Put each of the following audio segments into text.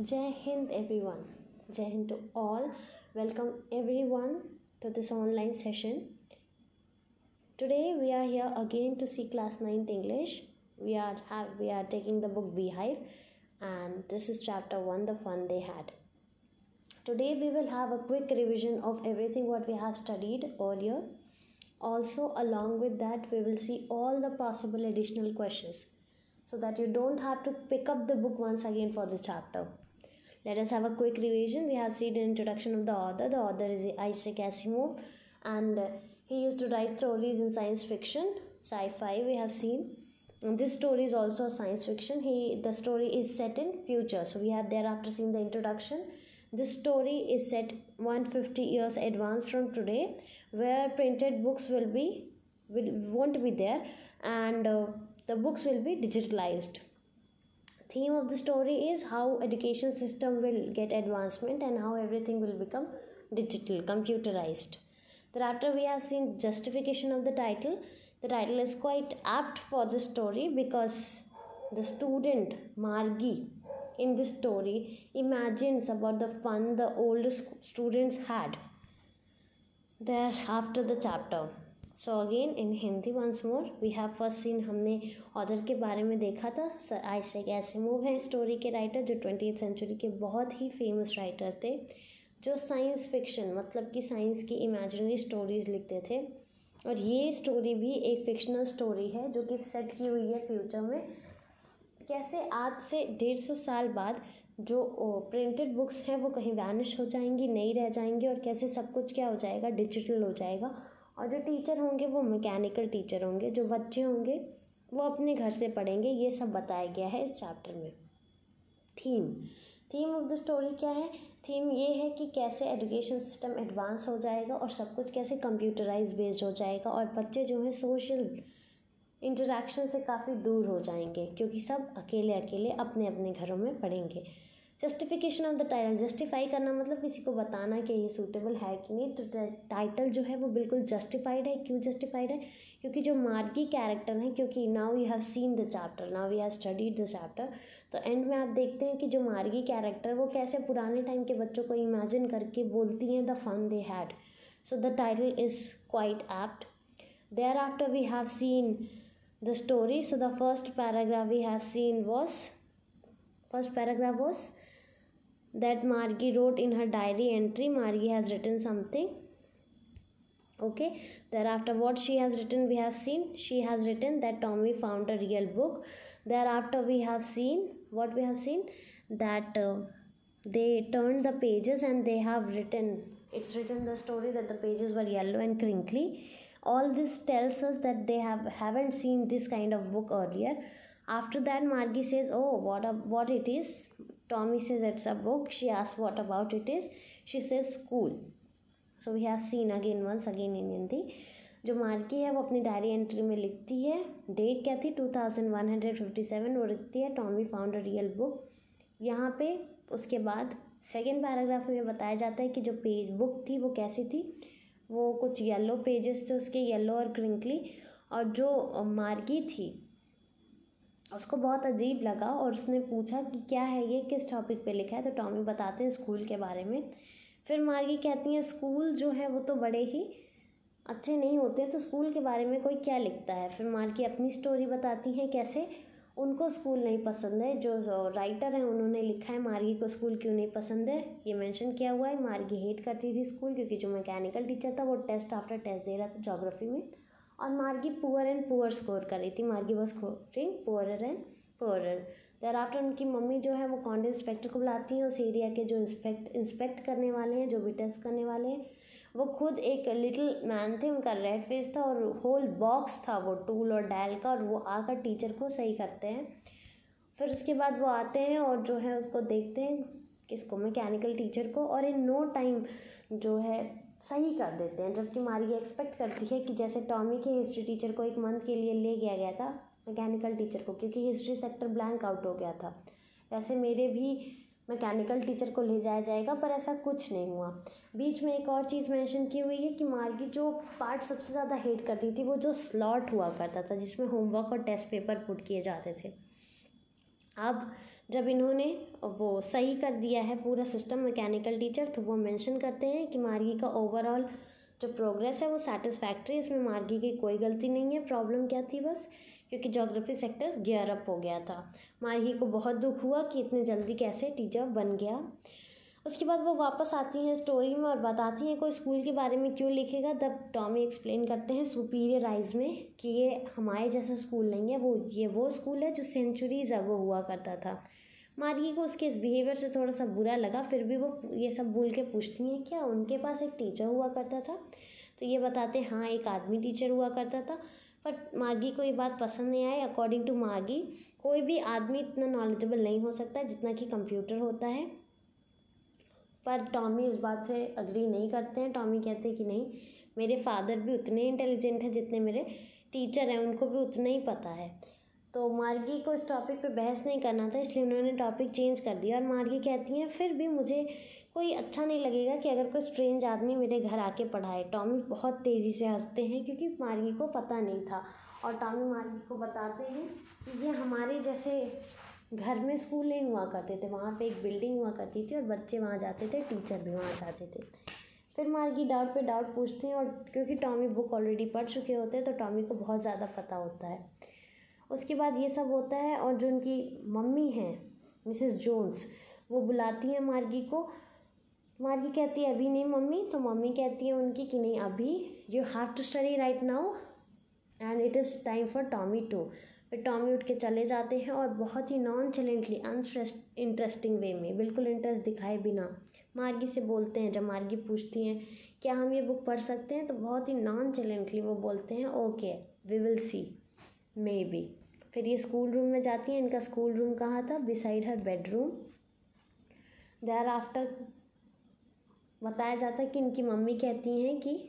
Jai Hind everyone. Jai Hind to all. Welcome everyone to this online session. Today we are here again to see class 9th English. We are taking the book Beehive and this is chapter 1, the fun they had. Today we will have a quick revision of everything what we have studied earlier. Also along with that we will see all the possible additional questions so that you don't have to pick up the book once again for the chapter. Let us have a quick revision. We have seen the introduction of the author. The author is Isaac Asimov and he used to write stories in science fiction, sci-fi we have seen. And this story is also a science fiction. The story is set in future. So we have thereafter seen the introduction. This story is set 150 years advanced from today, where printed books won't be there and the books will be digitalized. Theme of the story is how education system will get advancement and how everything will become digital, computerized. Thereafter we have seen justification of the title. The title is quite apt for the story because the student Margie in this story imagines about the fun the older students had there after the chapter. So again in Hindi once more we have first seen हमने author के बारे में देखा था. Sir Isaac Asimov है story के writer जो 20th century के बहुत ही फेमस राइटर थे, जो साइंस फिक्शन मतलब कि साइंस की इमेजिनरी स्टोरीज़ लिखते थे. और ये स्टोरी भी एक फिक्शनल स्टोरी है जो कि सेट की हुई है फ्यूचर में. कैसे आज से 150 साल बाद जो प्रिंटेड बुक्स हैं वो कहीं वैनिश हो जाएंगी, नहीं रह जाएंगी और कैसे सब कुछ क्या हो जाएगा, डिजिटल हो जाएगा. और जो टीचर होंगे वो मैकेनिकल टीचर होंगे, जो बच्चे होंगे वो अपने घर से पढ़ेंगे. ये सब बताया गया है इस चैप्टर में. थीम ऑफ द स्टोरी क्या है? थीम ये है कि कैसे एजुकेशन सिस्टम एडवांस हो जाएगा और सब कुछ कैसे कंप्यूटराइज बेस्ड हो जाएगा और बच्चे जो हैं सोशल इंटरेक्शन से काफ़ी दूर हो जाएंगे क्योंकि सब अकेले अकेले अपने अपने घरों में पढ़ेंगे. Justification of the title, justify करना मतलब किसी को बताना कि ये सूटेबल है कि नहीं. तो टाइटल जो है वो बिल्कुल जस्टिफाइड है. क्यों जस्टिफाइड है? क्योंकि जो मार्गी कैरेक्टर है, क्योंकि now you have seen the chapter, now you have studied the chapter, तो एंड में आप देखते हैं कि जो मार्गी कैरेक्टर वो कैसे पुराने टाइम के बच्चों को इमेजिन करके बोलती हैं the fun they had. So the title is quite apt. Thereafter we have seen the story. So the first paragraph we have seen was that Margie wrote in her diary entry. Margie has written something. Okay, thereafter what she has written we have seen. She has written that Tommy found a real book. Thereafter we have seen that they turned the pages and they have written the story that the pages were yellow and crinkly. All this tells us that they haven't seen this kind of book earlier. After that Margie says, oh, what it is? Tommy says it's a book. She asks what about it is. She says school. So we have seen once again in Hindi. जो मार्गी है वो अपनी diary entry में लिखती है. Date क्या थी? 2157. वो लिखती है Tommy found a real book. यहाँ पे उसके बाद सेकेंड पैराग्राफ में बताया जाता है कि जो बुक थी वो कैसी थी. वो कुछ येलो पेजेस थे उसके, येलो और क्रिंकली. और जो मार्गी थी उसको बहुत अजीब लगा और उसने पूछा कि क्या है ये, किस टॉपिक पे लिखा है. तो टॉमी बताते हैं स्कूल के बारे में. फिर मार्गी कहती है स्कूल जो है वो तो बड़े ही अच्छे नहीं होते, तो स्कूल के बारे में कोई क्या लिखता है. फिर मार्गी अपनी स्टोरी बताती हैं कैसे उनको स्कूल नहीं पसंद है. जो राइटर हैं उन्होंने लिखा है मार्गी को स्कूल क्यों नहीं पसंद है, ये मेंशन किया हुआ है. मार्गी हेट करती थी स्कूल क्योंकि जो मैकेनिकल टीचर था वो टेस्ट आफ्टर टेस्ट दे रहा था ज्योग्राफी में और मार्गी पुअर स्कोर कर रही थी. मार्गी was scoring poorer and poorer. Thereafter उनकी मम्मी जो है वो कॉन्ड इंस्पेक्टर को बुलाती हैं. उस एरिया के जो इंस्पेक्ट करने वाले हैं, जो भी टेस्ट करने वाले हैं, वो खुद एक लिटिल मैन थे. उनका रेड फेस था और होल बॉक्स था वो टूल और डायल का, और वो आकर टीचर को सही करते हैं. फिर उसके बाद वो आते हैं और जो है उसको देखते हैं, किसको, मैकेनिकल टीचर को, और इन नो टाइम जो है सही कर देते हैं. जबकि मार्गी एक्सपेक्ट करती है कि जैसे टॉमी के हिस्ट्री टीचर को एक मंथ के लिए ले गया था मैकेनिकल टीचर को क्योंकि हिस्ट्री सेक्टर ब्लैंक आउट हो गया था, वैसे मेरे भी मैकेनिकल टीचर को ले जाया जाएगा, पर ऐसा कुछ नहीं हुआ. बीच में एक और चीज़ मेंशन की हुई है कि मार्गी जो पार्ट सबसे ज़्यादा हेट करती थी वो जो स्लॉट हुआ करता था जिसमें होमवर्क और टेस्ट पेपर पुट किए जाते थे. अब जब इन्होंने वो सही कर दिया है पूरा सिस्टम मैकेनिकल टीचर, तो वो मेंशन करते हैं कि मार्गी का ओवरऑल जो प्रोग्रेस है वो सेटिस्फैक्ट्री, इसमें मार्गी की कोई गलती नहीं है। प्रॉब्लम क्या थी बस, क्योंकि ज्योग्राफी सेक्टर गियर अप हो गया था। मार्गी को बहुत दुख हुआ कि इतने जल्दी कैसे टीचर बन गया। उसके बाद वो वापस आती हैं स्टोरी में और बताती हैं कोई स्कूल के बारे में क्यों लिखेगा। तब टॉमी एक्सप्लेन करते हैं सुपीरियर आइज में कि ये हमारे जैसा स्कूल नहीं है, ये वो स्कूल है जो सेंचुरीज अगो हुआ करता था। मार्गी को उसके इस बिहेवियर से थोड़ा सा बुरा लगा, फिर भी वो ये सब भूल के पूछती हैं क्या उनके पास एक टीचर हुआ करता था। तो ये बताते हैं हाँ एक आदमी टीचर हुआ करता था। बट मार्गी को ये बात पसंद नहीं आई। अकॉर्डिंग टू मार्गी कोई भी आदमी इतना नॉलेजेबल नहीं हो सकता जितना कि कंप्यूटर होता है। पर टॉमी इस बात से अग्री नहीं करते हैं। टॉमी कहते हैं कि नहीं, मेरे फादर भी उतने इंटेलिजेंट हैं जितने मेरे टीचर हैं, उनको भी उतना ही पता है। तो मार्गी को इस टॉपिक पे बहस नहीं करना था, इसलिए उन्होंने टॉपिक चेंज कर दिया। और मार्गी कहती हैं फिर भी मुझे कोई अच्छा नहीं लगेगा कि अगर कोई स्ट्रेंज आदमी मेरे घर आके पढ़ाए। टॉमी बहुत तेज़ी से हंसते हैं क्योंकि मार्गी को पता नहीं था। और टॉमी मार्गी को बताते हैं कि ये हमारे जैसे घर में स्कूल नहीं हुआ करते थे, वहाँ पे एक बिल्डिंग हुआ करती थी और बच्चे वहाँ जाते थे, टीचर भी वहाँ जाते थे। फिर मार्गी डाउट पे डाउट पूछती हैं और क्योंकि टॉमी बुक ऑलरेडी पढ़ चुके होते हैं तो टॉमी को बहुत ज़्यादा पता होता है। उसके बाद ये सब होता है और जो उनकी मम्मी हैं मिसेस जोन्स, वो बुलाती हैं मार्गी को। मार्गी कहती है अभी नहीं मम्मी, तो मम्मी कहती है उनकी कि नहीं अभी, you have to study right now and it is time for Tommy too. फिर टॉमी उठ के चले जाते हैं और बहुत ही नॉन चैलेंटली इंटरेस्टिंग वे में, बिल्कुल इंटरेस्ट दिखाए बिना मार्गी से बोलते हैं। जब मार्गी पूछती हैं क्या हम ये बुक पढ़ सकते हैं, तो बहुत ही नॉन चैलेंटली वो बोलते हैं okay we will see maybe. फिर ये स्कूल रूम में जाती हैं। इनका स्कूल रूम कहाँ था, beside her bedroom. Thereafter बताया जाता है कि इनकी मम्मी कहती हैं कि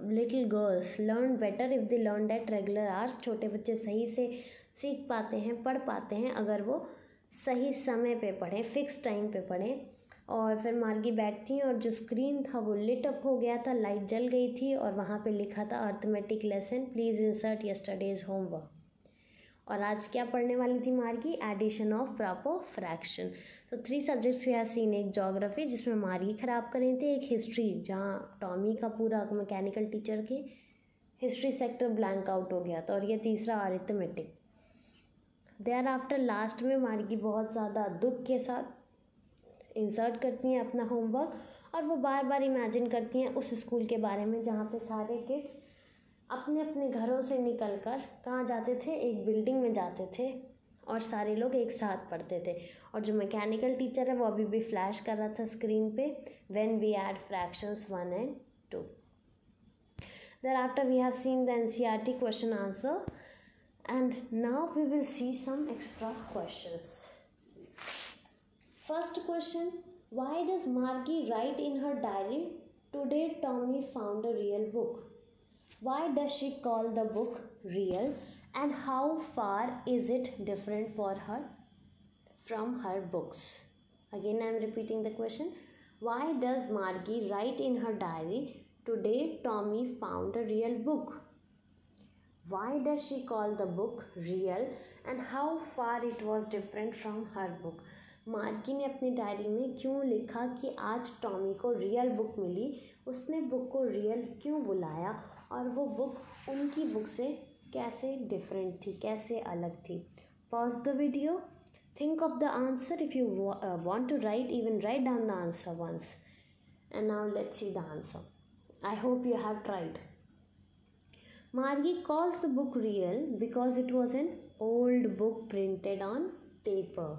little girls learn better if they learn at regular hours. छोटे बच्चे सही से सीख पाते हैं, पढ़ पाते हैं अगर वो सही समय पे पढ़ें, फिक्स टाइम पे पढ़ें। और फिर मार्गी बैठती हैं और जो स्क्रीन था वो लिट अप हो गया था, लाइट जल गई थी और वहाँ पे लिखा था arithmetic lesson please insert yesterday's homework. और आज क्या पढ़ने वाली थी मार्गी, एडिशन ऑफ प्रॉपर फ्रैक्शन। तो 3 सब्जेक्ट्स वी हैव सीन, एक ज्योग्राफी जिसमें मार्गी खराब कर रही थी, एक हिस्ट्री जहाँ टॉमी का पूरा मैकेनिकल टीचर के हिस्ट्री सेक्टर ब्लैंक आउट हो गया था, और ये तीसरा अरिथमेटिक। देयर आफ्टर लास्ट में मार्गी बहुत ज़्यादा दुख के साथ इंसर्ट करती हैं अपना होमवर्क और वो बार बार इमेजिन करती हैं उस स्कूल के बारे में जहाँ पे सारे किड्स अपने अपने घरों से निकलकर कहाँ जाते थे, एक बिल्डिंग में जाते थे और सारे लोग एक साथ पढ़ते थे। और जो मैकेनिकल टीचर है वो अभी भी फ्लैश कर रहा था स्क्रीन पे, when we add fractions 1 and 2। Thereafter we have seen the NCERT question answer and now we will see some extra questions. First question, why does Margie write in her diary, today Tommy found a real book? Why does she call the book real and how far is it different for her from her books? Again I am repeating the question. Why does Margie write in her diary, today Tommy found a real book? Why does she call the book real and how far it was different from her book? मार्गी ने अपनी diary में क्यों लिखा कि आज Tommy को real book मिली, उसने बुक को रियल क्यों बुलाया और वो बुक उनकी बुक से कैसे डिफरेंट थी, कैसे अलग थी। Pause the video, think of the answer. If you want to write, even write down the answer once. And now let's see the answer. I hope you have tried. Margie calls the book real because it was an old book printed on paper.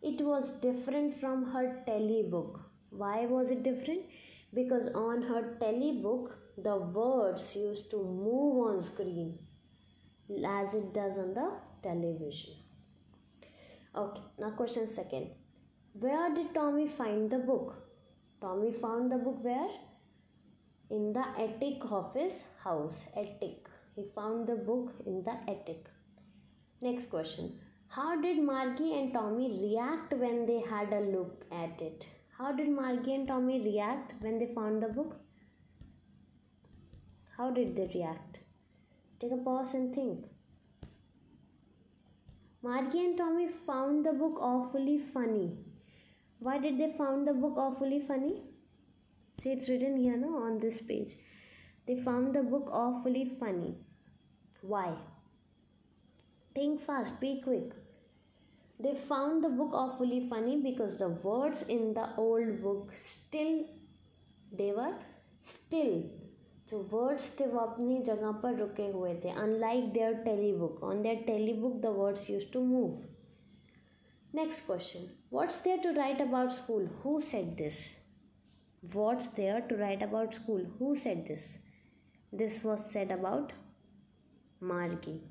It was different from her telebook. Why was it different? Because on her telebook, the words used to move on screen as it does on the television. Okay, now question second. Where did Tommy find the book? Tommy found the book where? In the attic of his house. Attic. He found the book in the attic. Next question. How did Margie and Tommy react when they had a look at it? How did Margie and Tommy react when they found the book? How did they react? Take a pause and think. Margie and Tommy found the book awfully funny. Why did they found the book awfully funny? See, it's written here, no, on this page. They found the book awfully funny. Why? Think fast, be quick. They found the book awfully funny because the words in the old book they were still. जो words थे वो अपनी जगह पर रुके हुए थे. Unlike their telebook. On their telebook the words used to move. Next question. What's there to write about school? Who said this? What's there to write about school? Who said this? This was said about Margie.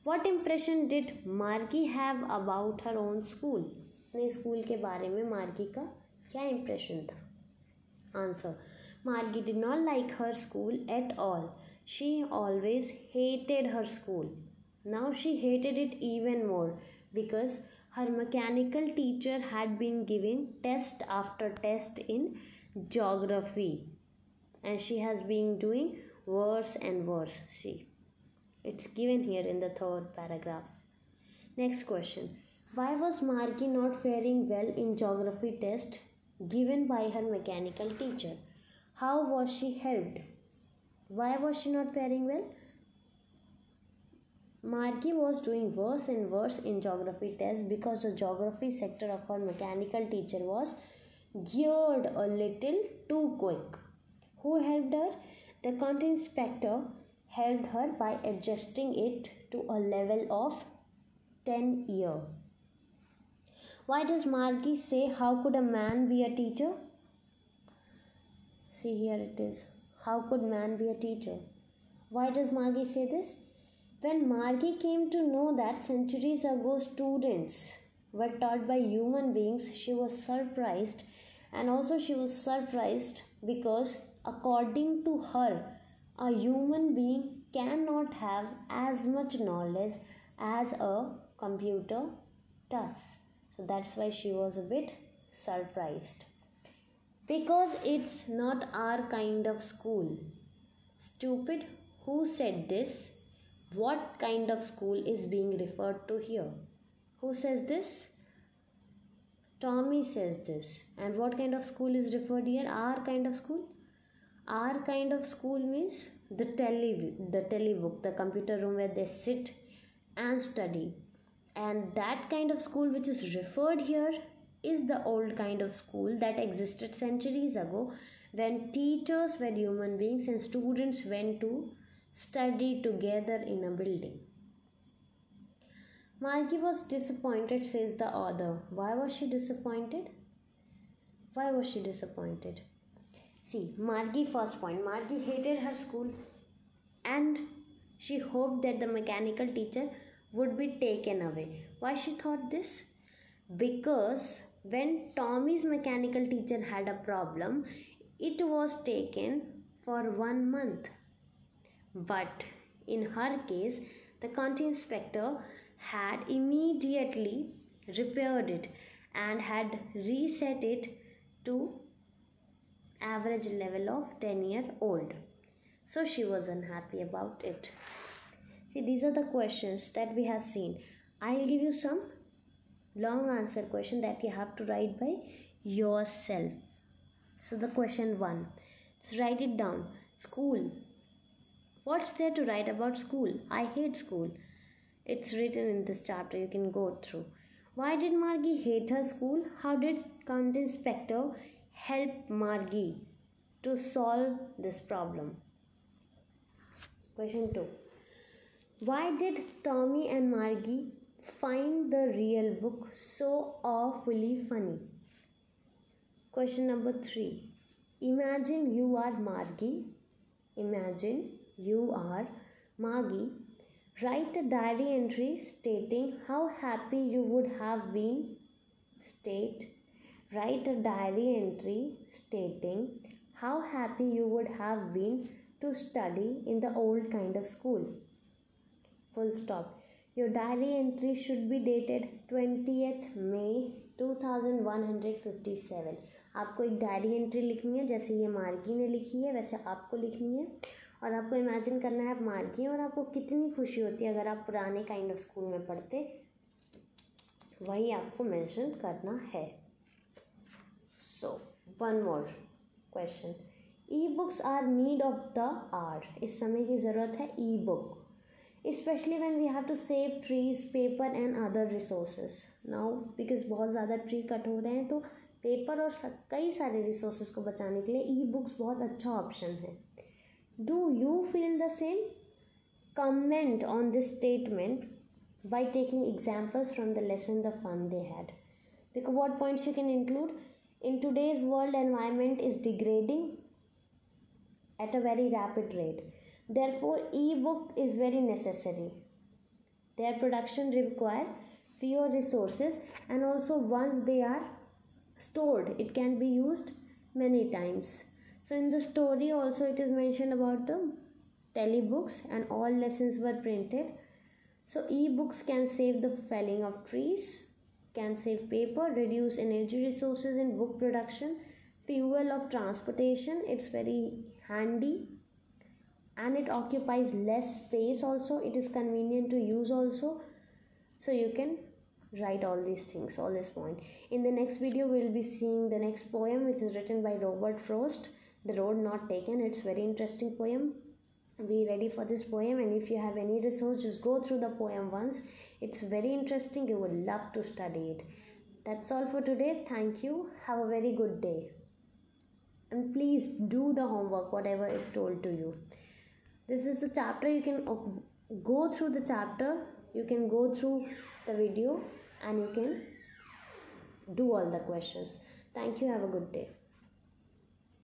What impression did Margie have about her own school? अपने school के बारे में मार्गी का क्या impression था? Answer. Margie did not like her school at all. She always hated her school. Now she hated it even more because her mechanical teacher had been giving test after test in geography and she has been doing worse and worse. See, it's given here in the third paragraph. Next question. Why was Margie not faring well in geography test given by her mechanical teacher? How was she helped? Why was she not faring well? Margie was doing worse and worse in geography test because the geography sector of her mechanical teacher was geared a little too quick. Who helped her? The content inspector helped her by adjusting it to a level of 10 year. Why does Margie say, how could a man be a teacher? See, here it is. How could man be a teacher? Why does Margie say this? When Margie came to know that centuries ago students were taught by human beings, she was surprised. And also she was surprised because according to her, a human being cannot have as much knowledge as a computer does. So that's why she was a bit surprised. Because it's not our kind of school. Stupid, who said this? What kind of school is being referred to here? Who says this? Tommy says this. And what kind of school is referred here? Our kind of school? Our kind of school means the telebook, the computer room where they sit and study. And that kind of school which is referred here is the old kind of school that existed centuries ago when teachers were human beings and students went to study together in a building. Margie was disappointed, says the author. Why was she disappointed? Why was she disappointed? See, Margie, first point, Margie hated her school and she hoped that the mechanical teacher would be taken away. Why she thought this? Because when Tommy's mechanical teacher had a problem, it was taken for 1 month. But in her case, the content inspector had immediately repaired it and had reset it to average level of 10-year-old. So she was unhappy about it. See, these are the questions that we have seen. I'll give you some long answer question that you have to write by yourself. So the question 1, just write it down. School. What's there to write about school? I hate school. It's written in this chapter. You can go through. Why did Margie hate her school? How did content inspector help Margie to solve this problem? Question 2. Why did Tommy and Margie find the real book so awfully funny? Question number 3. Imagine you are Margie. Imagine you are Margie. Write a diary entry stating how happy you would have been. Write a diary entry stating how happy you would have been to study in the old kind of school. Full stop. Your diary entry should be dated 20th May 2157. आपको एक diary entry लिखनी है, जैसे ये मार्गी ने लिखी है वैसे आपको लिखनी है और आपको इमेजिन करना है आप मार्गी हैं और आपको कितनी खुशी होती है अगर आप पुराने काइंड ऑफ स्कूल में पढ़ते वही आपको मेंशन करना है. So one more question. E-books are need of the hour. इस समय की ज़रूरत है e-book, especially when we have to save trees, paper and other resources. Now because बहुत ज़्यादा ट्री कट हो रहे हैं तो पेपर और कई सारे रिसोर्सेज को बचाने के लिए ई-बुक्स बहुत अच्छा ऑप्शन है. Do you feel the same? Comment on this statement by taking examples from the lesson, the fun they had. देखो what points you can include. In today's world, environment is degrading at a very rapid rate. Therefore, e-book is very necessary. Their production require fewer resources, and also once they are stored, it can be used many times. So in the story also it is mentioned about the telebooks and all lessons were printed. So e-books can save the felling of trees, can save paper, reduce energy resources in book production, fuel of transportation. It's very handy and it occupies less space also. It is convenient to use also. So you can write all these things, all this point. In the next video we'll be seeing the next poem, which is written by Robert Frost, The Road Not Taken. It's very interesting poem. Be ready for this poem, and if you have any resource, just go through the poem once. It's very interesting. You would love to study it. That's all for today. Thank you. Have a very good day. And please do the homework, whatever is told to you. This is the chapter. You can go through the chapter. You can go through the video and you can do all the questions. Thank you. Have a good day.